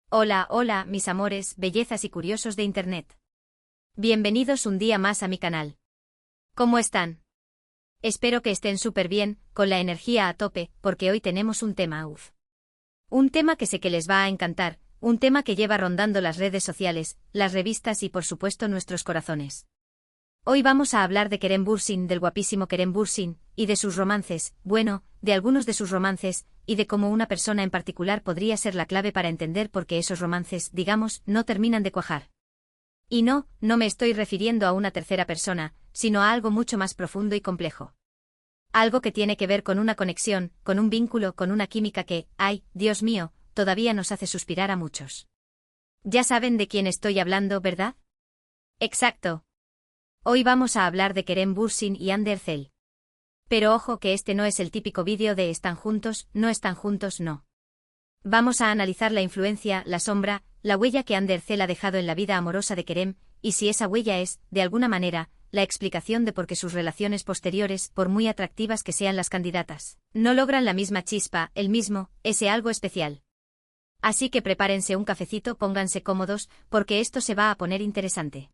Hola, hola, mis amores, bellezas y curiosos de Internet. Bienvenidos un día más a mi canal. ¿Cómo están? Espero que estén súper bien, con la energía a tope, porque hoy tenemos un tema Un tema que sé que les va a encantar, un tema que lleva rondando las redes sociales, las revistas y por supuesto nuestros corazones. Hoy vamos a hablar de Kerem Bürsin, del guapísimo Kerem Bürsin, y de sus romances, bueno, de algunos de sus romances, y de cómo una persona en particular podría ser la clave para entender por qué esos romances, digamos, no terminan de cuajar. Y no me estoy refiriendo a una tercera persona, sino a algo mucho más profundo y complejo. Algo que tiene que ver con una conexión, con un vínculo, con una química que, ay, Dios mío, todavía nos hace suspirar a muchos. Ya saben de quién estoy hablando, ¿verdad? Exacto. Hoy vamos a hablar de Kerem Bürsin y Hande Erçel. Pero ojo que este no es el típico vídeo de están juntos, no. Vamos a analizar la influencia, la sombra, la huella que Hande Erçel ha dejado en la vida amorosa de Kerem, y si esa huella es, de alguna manera, la explicación de por qué sus relaciones posteriores, por muy atractivas que sean las candidatas, no logran la misma chispa, ese algo especial. Así que prepárense un cafecito, pónganse cómodos, porque esto se va a poner interesante.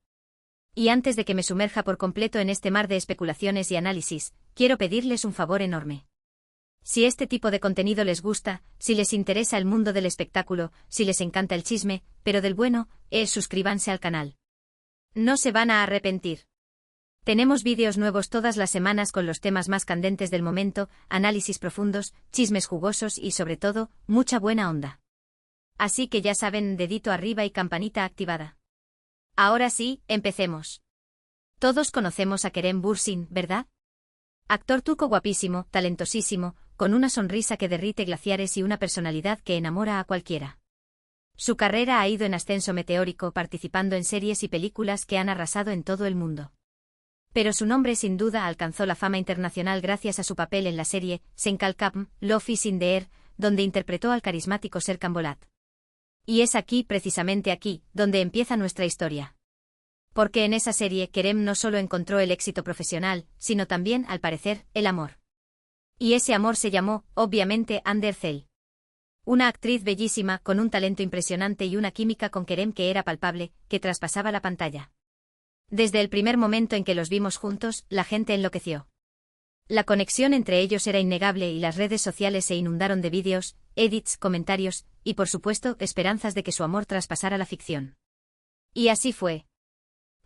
Y antes de que me sumerja por completo en este mar de especulaciones y análisis, quiero pedirles un favor enorme. Si este tipo de contenido les gusta, si les interesa el mundo del espectáculo, si les encanta el chisme, pero del bueno, suscríbanse al canal. No se van a arrepentir. Tenemos vídeos nuevos todas las semanas con los temas más candentes del momento, análisis profundos, chismes jugosos y sobre todo, mucha buena onda. Así que ya saben, dedito arriba y campanita activada. Ahora sí, empecemos. Todos conocemos a Kerem Bürsin, ¿verdad? Actor turco guapísimo, talentosísimo, con una sonrisa que derrite glaciares y una personalidad que enamora a cualquiera. Su carrera ha ido en ascenso meteórico, participando en series y películas que han arrasado en todo el mundo. Pero su nombre sin duda alcanzó la fama internacional gracias a su papel en la serie Sen Kalkam, Love is in the Air, donde interpretó al carismático Serkan Bolat. Y es aquí, precisamente aquí, donde empieza nuestra historia. Porque en esa serie Kerem no solo encontró el éxito profesional, sino también, al parecer, el amor. Y ese amor se llamó, obviamente, Hande Erçel. Una actriz bellísima, con un talento impresionante y una química con Kerem que era palpable, que traspasaba la pantalla. Desde el primer momento en que los vimos juntos, la gente enloqueció. La conexión entre ellos era innegable y las redes sociales se inundaron de vídeos, edits, comentarios, y por supuesto, esperanzas de que su amor traspasara la ficción. Y así fue.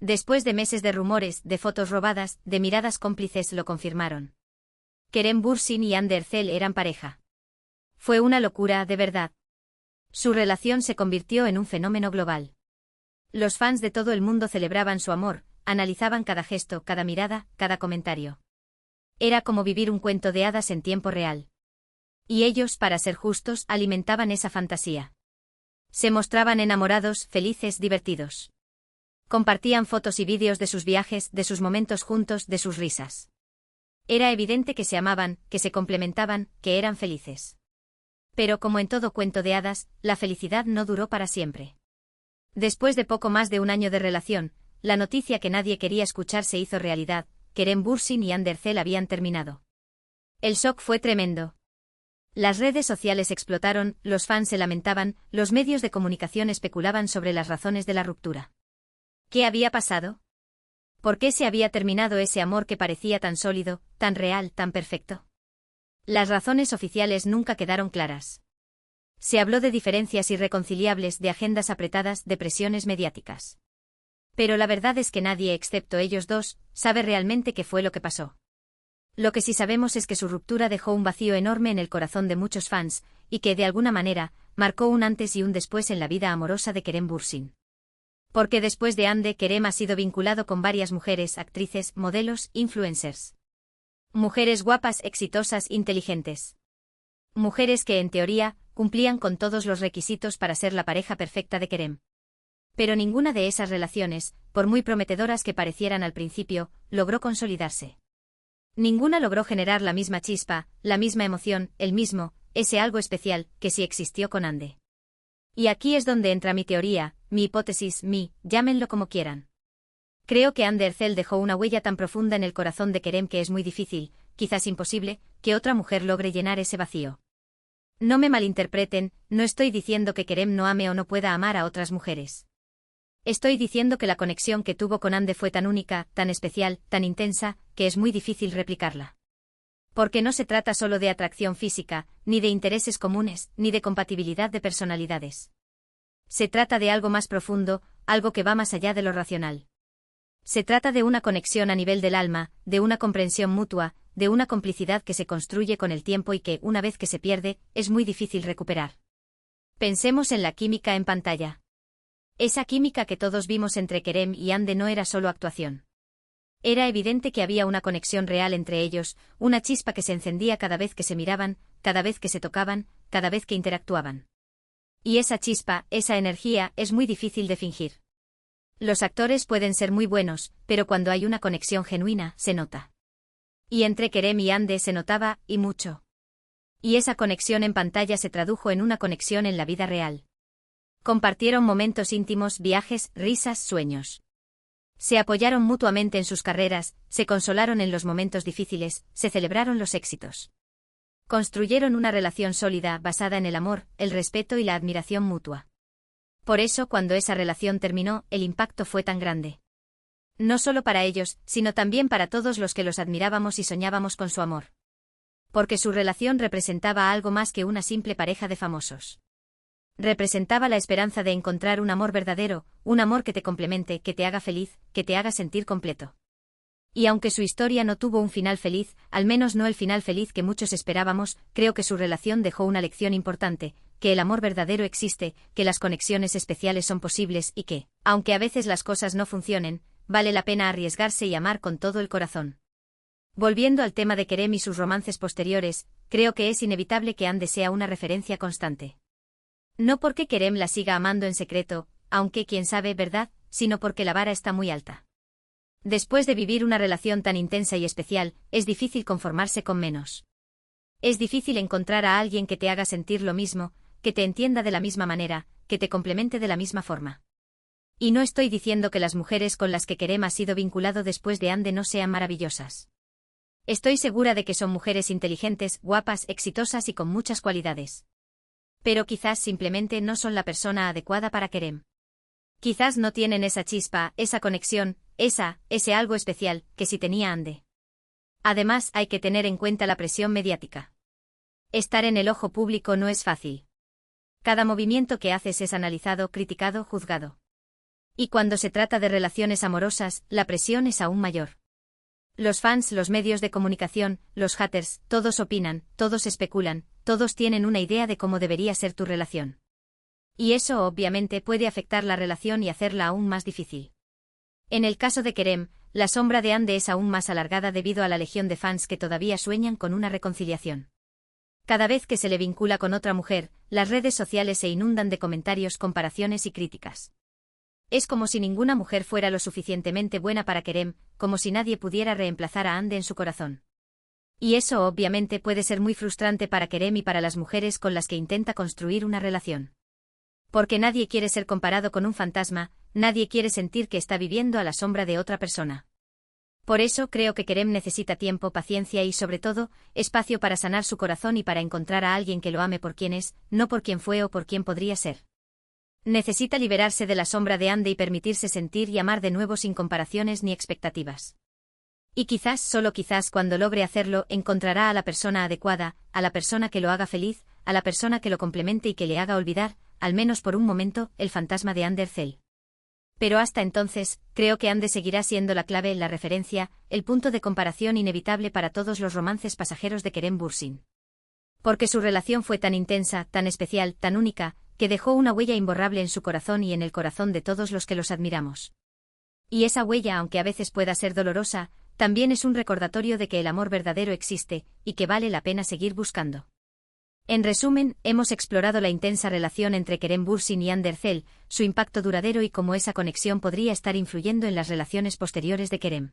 Después de meses de rumores, de fotos robadas, de miradas cómplices lo confirmaron. Kerem Bürsin y Hande Erçel eran pareja. Fue una locura, de verdad. Su relación se convirtió en un fenómeno global. Los fans de todo el mundo celebraban su amor, analizaban cada gesto, cada mirada, cada comentario. Era como vivir un cuento de hadas en tiempo real. Y ellos, para ser justos, alimentaban esa fantasía. Se mostraban enamorados, felices, divertidos. Compartían fotos y vídeos de sus viajes, de sus momentos juntos, de sus risas. Era evidente que se amaban, que se complementaban, que eran felices. Pero como en todo cuento de hadas, la felicidad no duró para siempre. Después de poco más de un año de relación, la noticia que nadie quería escuchar se hizo realidad: Kerem Bürsin y Hande Erçel habían terminado. El shock fue tremendo. Las redes sociales explotaron, los fans se lamentaban, los medios de comunicación especulaban sobre las razones de la ruptura. ¿Qué había pasado? ¿Por qué se había terminado ese amor que parecía tan sólido, tan real, tan perfecto? Las razones oficiales nunca quedaron claras. Se habló de diferencias irreconciliables, de agendas apretadas, de presiones mediáticas. Pero la verdad es que nadie, excepto ellos dos, sabe realmente qué fue lo que pasó. Lo que sí sabemos es que su ruptura dejó un vacío enorme en el corazón de muchos fans, y que, de alguna manera, marcó un antes y un después en la vida amorosa de Kerem Bürsin. Porque después de Hande, Kerem ha sido vinculado con varias mujeres, actrices, modelos, influencers. Mujeres guapas, exitosas, inteligentes. Mujeres que, en teoría, cumplían con todos los requisitos para ser la pareja perfecta de Kerem. Pero ninguna de esas relaciones, por muy prometedoras que parecieran al principio, logró consolidarse. Ninguna logró generar la misma chispa, la misma emoción, ese algo especial, que sí existió con Hande. Y aquí es donde entra mi teoría, mi hipótesis, llámenlo como quieran. Creo que Hande Erçel dejó una huella tan profunda en el corazón de Kerem que es muy difícil, quizás imposible, que otra mujer logre llenar ese vacío. No me malinterpreten, no estoy diciendo que Kerem no ame o no pueda amar a otras mujeres. Estoy diciendo que la conexión que tuvo con Ande fue tan única, tan especial, tan intensa, que es muy difícil replicarla. Porque no se trata solo de atracción física, ni de intereses comunes, ni de compatibilidad de personalidades. Se trata de algo más profundo, algo que va más allá de lo racional. Se trata de una conexión a nivel del alma, de una comprensión mutua, de una complicidad que se construye con el tiempo y que, una vez que se pierde, es muy difícil recuperar. Pensemos en la química en pantalla. Esa química que todos vimos entre Kerem y Ande no era solo actuación. Era evidente que había una conexión real entre ellos, una chispa que se encendía cada vez que se miraban, cada vez que se tocaban, cada vez que interactuaban. Y esa chispa, esa energía, es muy difícil de fingir. Los actores pueden ser muy buenos, pero cuando hay una conexión genuina, se nota. Y entre Kerem y Ande se notaba, y mucho. Y esa conexión en pantalla se tradujo en una conexión en la vida real. Compartieron momentos íntimos, viajes, risas, sueños. Se apoyaron mutuamente en sus carreras, se consolaron en los momentos difíciles, se celebraron los éxitos. Construyeron una relación sólida basada en el amor, el respeto y la admiración mutua. Por eso, cuando esa relación terminó, el impacto fue tan grande. No solo para ellos, sino también para todos los que los admirábamos y soñábamos con su amor. Porque su relación representaba algo más que una simple pareja de famosos. Representaba la esperanza de encontrar un amor verdadero, un amor que te complemente, que te haga feliz, que te haga sentir completo. Y aunque su historia no tuvo un final feliz, al menos no el final feliz que muchos esperábamos, creo que su relación dejó una lección importante, que el amor verdadero existe, que las conexiones especiales son posibles y que, aunque a veces las cosas no funcionen, vale la pena arriesgarse y amar con todo el corazón. Volviendo al tema de Kerem y sus romances posteriores, creo que es inevitable que Ande sea una referencia constante. No porque Kerem la siga amando en secreto, aunque quién sabe, ¿verdad?, sino porque la vara está muy alta. Después de vivir una relación tan intensa y especial, es difícil conformarse con menos. Es difícil encontrar a alguien que te haga sentir lo mismo, que te entienda de la misma manera, que te complemente de la misma forma. Y no estoy diciendo que las mujeres con las que Kerem ha sido vinculado después de Ande no sean maravillosas. Estoy segura de que son mujeres inteligentes, guapas, exitosas y con muchas cualidades. Pero quizás simplemente no son la persona adecuada para Kerem. Quizás no tienen esa chispa, esa conexión, ese algo especial, que sí tenía Ande. Además, hay que tener en cuenta la presión mediática. Estar en el ojo público no es fácil. Cada movimiento que haces es analizado, criticado, juzgado. Y cuando se trata de relaciones amorosas, la presión es aún mayor. Los fans, los medios de comunicación, los haters, todos opinan, todos especulan, todos tienen una idea de cómo debería ser tu relación. Y eso obviamente puede afectar la relación y hacerla aún más difícil. En el caso de Kerem, la sombra de Ande es aún más alargada debido a la legión de fans que todavía sueñan con una reconciliación. Cada vez que se le vincula con otra mujer, las redes sociales se inundan de comentarios, comparaciones y críticas. Es como si ninguna mujer fuera lo suficientemente buena para Kerem, como si nadie pudiera reemplazar a Ande en su corazón. Y eso obviamente puede ser muy frustrante para Kerem y para las mujeres con las que intenta construir una relación. Porque nadie quiere ser comparado con un fantasma, nadie quiere sentir que está viviendo a la sombra de otra persona. Por eso creo que Kerem necesita tiempo, paciencia y, sobre todo, espacio para sanar su corazón y para encontrar a alguien que lo ame por quien es, no por quien fue o por quien podría ser. Necesita liberarse de la sombra de Ande y permitirse sentir y amar de nuevo sin comparaciones ni expectativas. Y quizás, solo quizás, cuando logre hacerlo, encontrará a la persona adecuada, a la persona que lo haga feliz, a la persona que lo complemente y que le haga olvidar, al menos por un momento, el fantasma de Ander Cell. Pero hasta entonces, creo que Ande seguirá siendo la clave, la referencia, el punto de comparación inevitable para todos los romances pasajeros de Kerem Bürsin. Porque su relación fue tan intensa, tan especial, tan única, que dejó una huella imborrable en su corazón y en el corazón de todos los que los admiramos. Y esa huella, aunque a veces pueda ser dolorosa, también es un recordatorio de que el amor verdadero existe, y que vale la pena seguir buscando. En resumen, hemos explorado la intensa relación entre Kerem Bürsin y Ander Cell, su impacto duradero y cómo esa conexión podría estar influyendo en las relaciones posteriores de Kerem.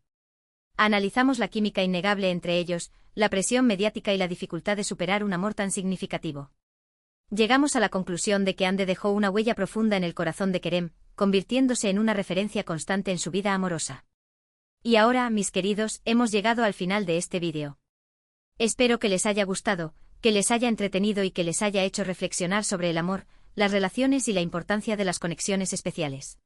Analizamos la química innegable entre ellos, la presión mediática y la dificultad de superar un amor tan significativo. Llegamos a la conclusión de que Ande dejó una huella profunda en el corazón de Kerem, convirtiéndose en una referencia constante en su vida amorosa. Y ahora, mis queridos, hemos llegado al final de este vídeo. Espero que les haya gustado, que les haya entretenido y que les haya hecho reflexionar sobre el amor, las relaciones y la importancia de las conexiones especiales.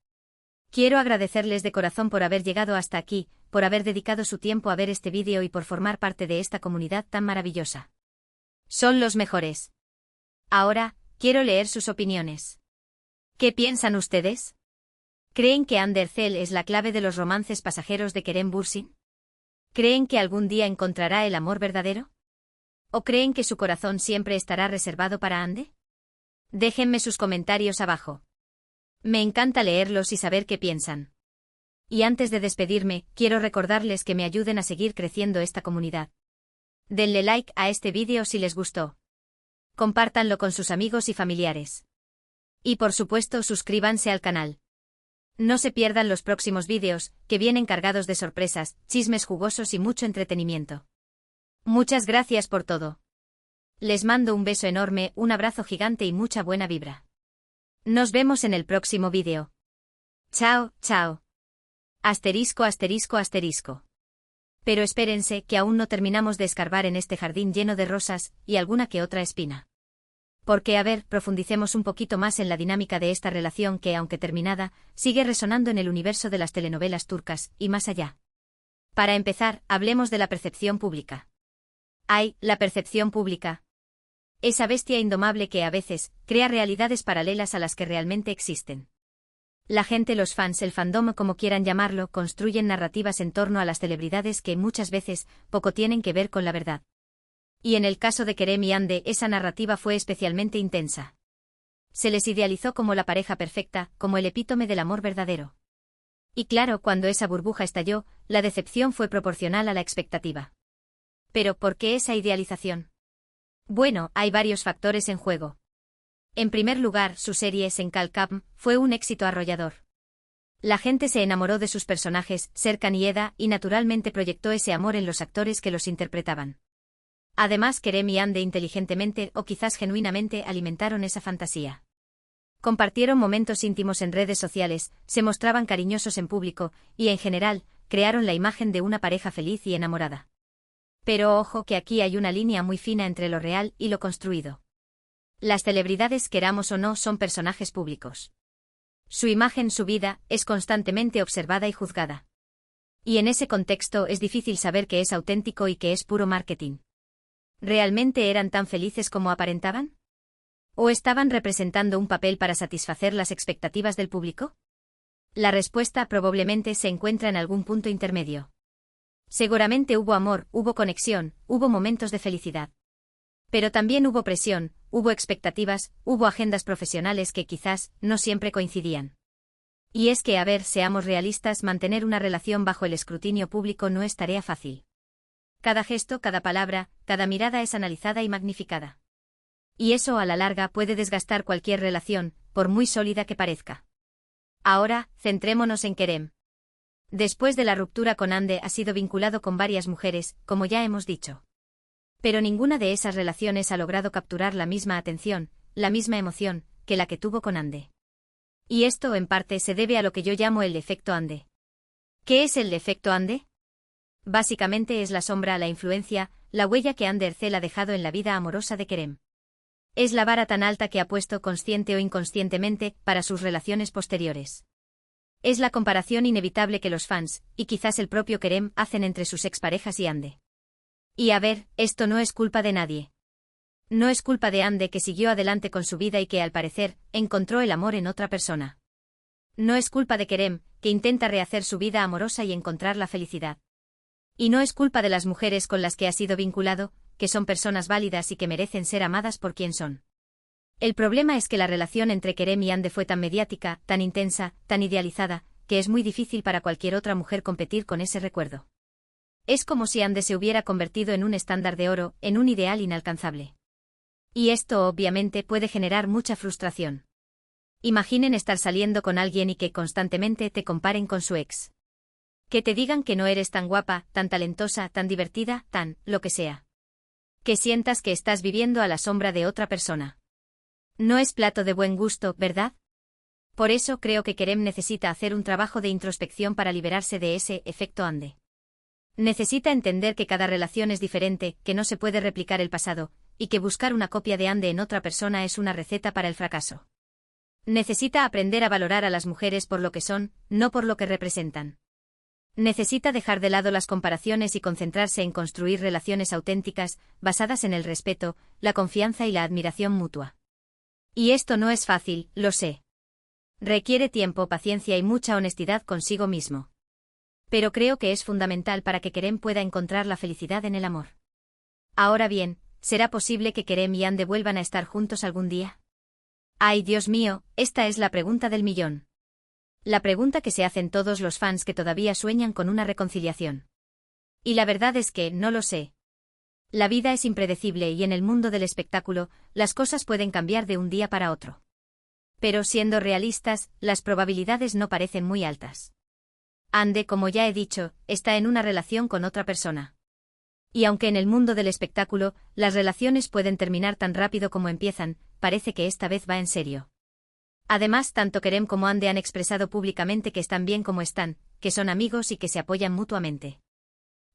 Quiero agradecerles de corazón por haber llegado hasta aquí, por haber dedicado su tiempo a ver este vídeo y por formar parte de esta comunidad tan maravillosa. Son los mejores. Ahora, quiero leer sus opiniones. ¿Qué piensan ustedes? ¿Creen que Ander Zel es la clave de los romances pasajeros de Kerem Bürsin? ¿Creen que algún día encontrará el amor verdadero? ¿O creen que su corazón siempre estará reservado para Ande? Déjenme sus comentarios abajo. Me encanta leerlos y saber qué piensan. Y antes de despedirme, quiero recordarles que me ayuden a seguir creciendo esta comunidad. Denle like a este vídeo si les gustó. Compártanlo con sus amigos y familiares. Y por supuesto suscríbanse al canal. No se pierdan los próximos vídeos, que vienen cargados de sorpresas, chismes jugosos y mucho entretenimiento. Muchas gracias por todo. Les mando un beso enorme, un abrazo gigante y mucha buena vibra. Nos vemos en el próximo vídeo. Chao, chao. Asterisco, asterisco, asterisco. Pero espérense que aún no terminamos de escarbar en este jardín lleno de rosas y alguna que otra espina. Porque profundicemos un poquito más en la dinámica de esta relación que, aunque terminada, sigue resonando en el universo de las telenovelas turcas, y más allá. Para empezar, hablemos de la percepción pública. ¡Ay, la percepción pública! Esa bestia indomable que a veces crea realidades paralelas a las que realmente existen. La gente, los fans, el fandom, como quieran llamarlo, construyen narrativas en torno a las celebridades que muchas veces poco tienen que ver con la verdad. Y en el caso de Kerem y Hande, esa narrativa fue especialmente intensa. Se les idealizó como la pareja perfecta, como el epítome del amor verdadero. Y claro, cuando esa burbuja estalló, la decepción fue proporcional a la expectativa. ¿Pero por qué esa idealización? Bueno, hay varios factores en juego. En primer lugar, su serie Senkal Kapm fue un éxito arrollador. La gente se enamoró de sus personajes, Serkan y Eda, y naturalmente proyectó ese amor en los actores que los interpretaban. Además, Kerem y Hande inteligentemente o quizás genuinamente alimentaron esa fantasía. Compartieron momentos íntimos en redes sociales, se mostraban cariñosos en público, y en general, crearon la imagen de una pareja feliz y enamorada. Pero ojo que aquí hay una línea muy fina entre lo real y lo construido. Las celebridades, queramos o no, son personajes públicos. Su imagen, su vida, es constantemente observada y juzgada. Y en ese contexto es difícil saber qué es auténtico y qué es puro marketing. ¿Realmente eran tan felices como aparentaban? ¿O estaban representando un papel para satisfacer las expectativas del público? La respuesta probablemente se encuentra en algún punto intermedio. Seguramente hubo amor, hubo conexión, hubo momentos de felicidad. Pero también hubo presión, hubo expectativas, hubo agendas profesionales que quizás no siempre coincidían. Y es que, seamos realistas, mantener una relación bajo el escrutinio público no es tarea fácil. Cada gesto, cada palabra, cada mirada es analizada y magnificada. Y eso a la larga puede desgastar cualquier relación, por muy sólida que parezca. Ahora, centrémonos en Kerem. Después de la ruptura con Hande ha sido vinculado con varias mujeres, como ya hemos dicho. Pero ninguna de esas relaciones ha logrado capturar la misma atención, la misma emoción, que la que tuvo con Hande. Y esto, en parte, se debe a lo que yo llamo el efecto Hande. ¿Qué es el efecto Hande? Básicamente es la sombra, la influencia, la huella que Ander Zel ha dejado en la vida amorosa de Kerem. Es la vara tan alta que ha puesto consciente o inconscientemente para sus relaciones posteriores. Es la comparación inevitable que los fans, y quizás el propio Kerem, hacen entre sus exparejas y Hande. Y esto no es culpa de nadie. No es culpa de Hande, que siguió adelante con su vida y que, al parecer, encontró el amor en otra persona. No es culpa de Kerem, que intenta rehacer su vida amorosa y encontrar la felicidad. Y no es culpa de las mujeres con las que ha sido vinculado, que son personas válidas y que merecen ser amadas por quien son. El problema es que la relación entre Kerem y Hande fue tan mediática, tan intensa, tan idealizada, que es muy difícil para cualquier otra mujer competir con ese recuerdo. Es como si Hande se hubiera convertido en un estándar de oro, en un ideal inalcanzable. Y esto obviamente puede generar mucha frustración. Imaginen estar saliendo con alguien y que constantemente te comparen con su ex. Que te digan que no eres tan guapa, tan talentosa, tan divertida, tan, lo que sea. Que sientas que estás viviendo a la sombra de otra persona. No es plato de buen gusto, ¿verdad? Por eso creo que Kerem necesita hacer un trabajo de introspección para liberarse de ese efecto Hande. Necesita entender que cada relación es diferente, que no se puede replicar el pasado, y que buscar una copia de Ande en otra persona es una receta para el fracaso. Necesita aprender a valorar a las mujeres por lo que son, no por lo que representan. Necesita dejar de lado las comparaciones y concentrarse en construir relaciones auténticas, basadas en el respeto, la confianza y la admiración mutua. Y esto no es fácil, lo sé. Requiere tiempo, paciencia y mucha honestidad consigo mismo. Pero creo que es fundamental para que Kerem pueda encontrar la felicidad en el amor. Ahora bien, ¿será posible que Kerem y Ande vuelvan a estar juntos algún día? Ay, Dios mío, esta es la pregunta del millón. La pregunta que se hacen todos los fans que todavía sueñan con una reconciliación. Y la verdad es que no lo sé. La vida es impredecible y en el mundo del espectáculo, las cosas pueden cambiar de un día para otro. Pero siendo realistas, las probabilidades no parecen muy altas. Ande, como ya he dicho, está en una relación con otra persona. Y aunque en el mundo del espectáculo, las relaciones pueden terminar tan rápido como empiezan, parece que esta vez va en serio. Además, tanto Kerem como Ande han expresado públicamente que están bien como están, que son amigos y que se apoyan mutuamente.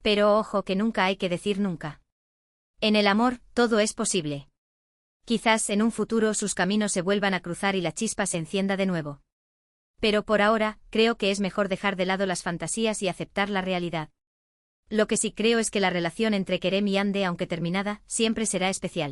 Pero ojo, que nunca hay que decir nunca. En el amor, todo es posible. Quizás en un futuro sus caminos se vuelvan a cruzar y la chispa se encienda de nuevo. Pero por ahora, creo que es mejor dejar de lado las fantasías y aceptar la realidad. Lo que sí creo es que la relación entre Kerem y Ande, aunque terminada, siempre será especial.